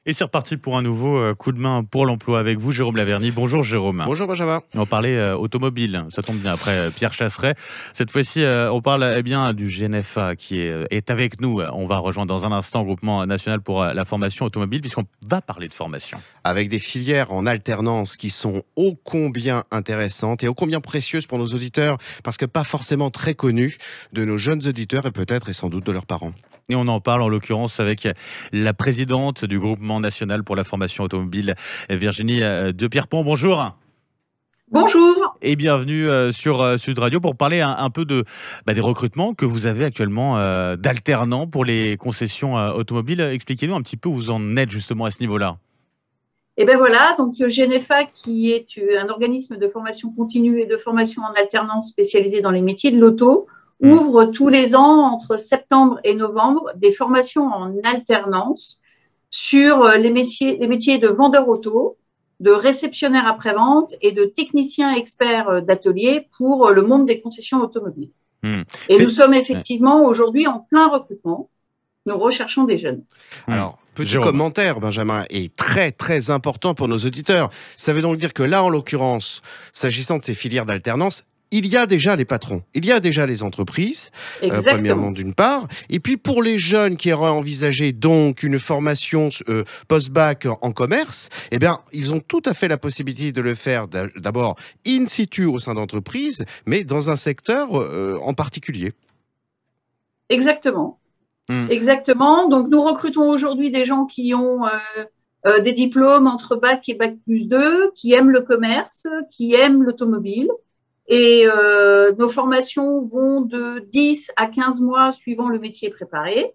Et c'est reparti pour un nouveau coup de main pour l'emploi avec vous, Jérôme Laverny. Bonjour Jérôme. Bonjour Benjamin. On parlait automobile, ça tombe bien après Pierre Chasseret. Cette fois-ci, on parle bien du GNFA qui est avec nous. On va rejoindre dans un instant le Groupement national pour la formation automobile puisqu'on va parler de formation. Avec des filières en alternance qui sont ô combien intéressantes et ô combien précieuses pour nos auditeurs, parce que pas forcément très connues de nos jeunes auditeurs et peut-être et sans doute de leurs parents. Et on en parle en l'occurrence avec la présidente du Groupement national pour la formation automobile, Virginie de Pierrepont. Bonjour. Bonjour. Et bienvenue sur Sud Radio pour parler un peu des recrutements que vous avez actuellement d'alternants pour les concessions automobiles. Expliquez-nous un petit peu où vous en êtes justement à ce niveau-là. Et bien voilà, donc le GNFA, qui est un organisme de formation continue et de formation en alternance spécialisé dans les métiers de l'auto, ouvre tous les ans, entre septembre et novembre, des formations en alternance sur les métiers de vendeur auto, de réceptionnaire après-vente et de technicien expert d'atelier pour le monde des concessions automobiles. Et nous sommes effectivement aujourd'hui en plein recrutement. Nous recherchons des jeunes. Alors, petit commentaire, Benjamin, est très très important pour nos auditeurs. Ça veut donc dire que là, en l'occurrence, s'agissant de ces filières d'alternance, il y a déjà les patrons, il y a déjà les entreprises, premièrement d'une part. Et puis pour les jeunes qui auraient envisagé donc une formation post-bac en commerce, eh bien, ils ont tout à fait la possibilité de le faire d'abord in situ au sein d'entreprises, mais dans un secteur en particulier. Exactement. Exactement. Donc nous recrutons aujourd'hui des gens qui ont des diplômes entre bac et bac plus 2, qui aiment le commerce, qui aiment l'automobile. Et nos formations vont de 10 à 15 mois suivant le métier préparé.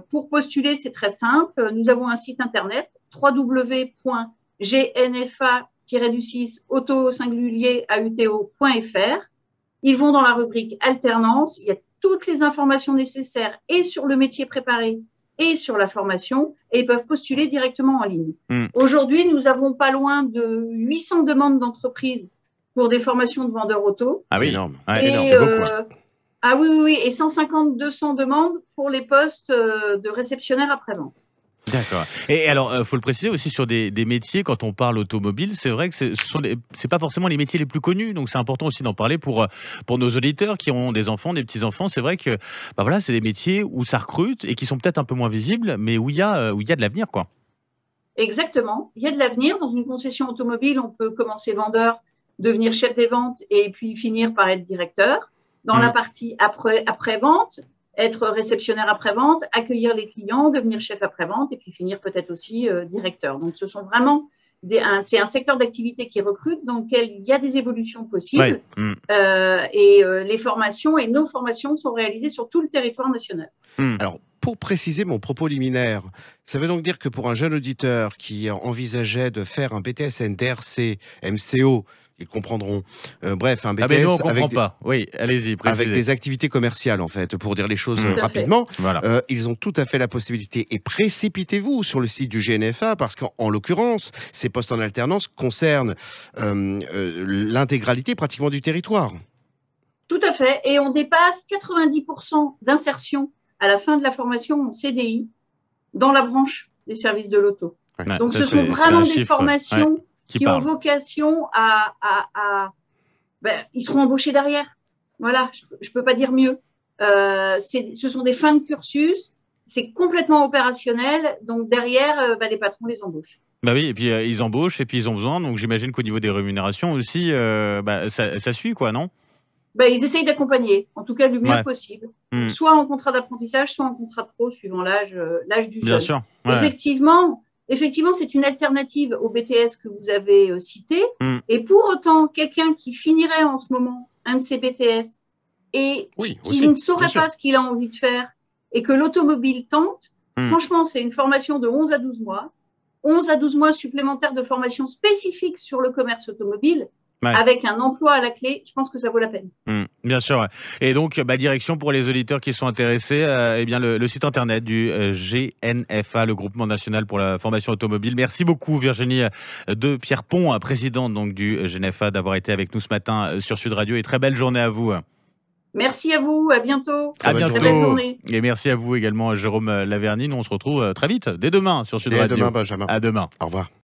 Pour postuler, c'est très simple. Nous avons un site internet www.gnfa-auto-auto.fr. Ils vont dans la rubrique alternance. Il y a toutes les informations nécessaires et sur le métier préparé et sur la formation, et ils peuvent postuler directement en ligne. Aujourd'hui, nous avons pas loin de 800 demandes d'entreprises pour des formations de vendeurs auto. Ah oui, énorme. Ouais, énorme, c'est beaucoup. Ah oui, et 150-200 demandes pour les postes de réceptionnaire après-vente. D'accord. Et alors, faut le préciser aussi sur des métiers, quand on parle automobile, c'est vrai que c'est pas forcément les métiers les plus connus, donc c'est important aussi d'en parler pour nos auditeurs qui ont des enfants, des petits-enfants. C'est vrai que voilà, c'est des métiers où ça recrute et qui sont peut-être un peu moins visibles, mais où il y a de l'avenir, quoi. Exactement. Il y a de l'avenir. Dans une concession automobile, on peut commencer vendeur, devenir chef des ventes et puis finir par être directeur. Dans la partie après-vente, être réceptionnaire après-vente, accueillir les clients, devenir chef après-vente et puis finir peut-être aussi directeur. Donc, ce sont vraiment c'est un secteur d'activité qui recrute, dans lequel il y a des évolutions possibles. Les formations et nos formations sont réalisées sur tout le territoire national. Alors, pour préciser mon propos liminaire, ça veut donc dire que pour un jeune auditeur qui envisageait de faire un BTS NDRC, MCO, ils comprendront. Bref, un BTS mais nous, on comprend pas. Oui, allez-y, précisez. Avec des activités commerciales, en fait, pour dire les choses rapidement. Voilà. Ils ont tout à fait la possibilité. Et précipitez-vous sur le site du GNFA, parce qu'en l'occurrence, ces postes en alternance concernent l'intégralité pratiquement du territoire. Tout à fait. Et on dépasse 90% d'insertion à la fin de la formation en CDI dans la branche des services de l'auto. Ouais. Donc, ce sont vraiment des formations... Ouais. Qui ont vocation ils seront embauchés derrière. Voilà, je ne peux pas dire mieux. Ce sont des fins de cursus, c'est complètement opérationnel, donc derrière, les patrons les embauchent. Bah oui, et puis ils embauchent, et puis ils ont besoin, donc j'imagine qu'au niveau des rémunérations aussi, ça suit, quoi, non ? Ils essayent d'accompagner, en tout cas du mieux possible. Donc, soit en contrat d'apprentissage, soit en contrat de pro, suivant l'âge du jeune. Bien sûr. Ouais. Effectivement, c'est une alternative au BTS que vous avez cité. Et pour autant, quelqu'un qui finirait en ce moment un de ces BTS et qui ne saurait pas ce qu'il a envie de faire et que l'automobile tente, franchement, c'est une formation de 11 à 12 mois. 11 à 12 mois supplémentaires de formation spécifique sur le commerce automobile. Ouais. Avec un emploi à la clé, je pense que ça vaut la peine. Bien sûr. Ouais. Et donc, direction pour les auditeurs qui sont intéressés, le site internet du GNFA, le Groupement national pour la formation automobile. Merci beaucoup Virginie de Pierrepont, présidente donc du GNFA, d'avoir été avec nous ce matin sur Sud Radio. Et très belle journée à vous. Merci à vous, à bientôt. À bonne bientôt. Très belle journée. Et merci à vous également, Jérôme Laverny. Nous, on se retrouve très vite, dès demain sur Sud Dès Radio. demain, Benjamin. À demain. Au revoir.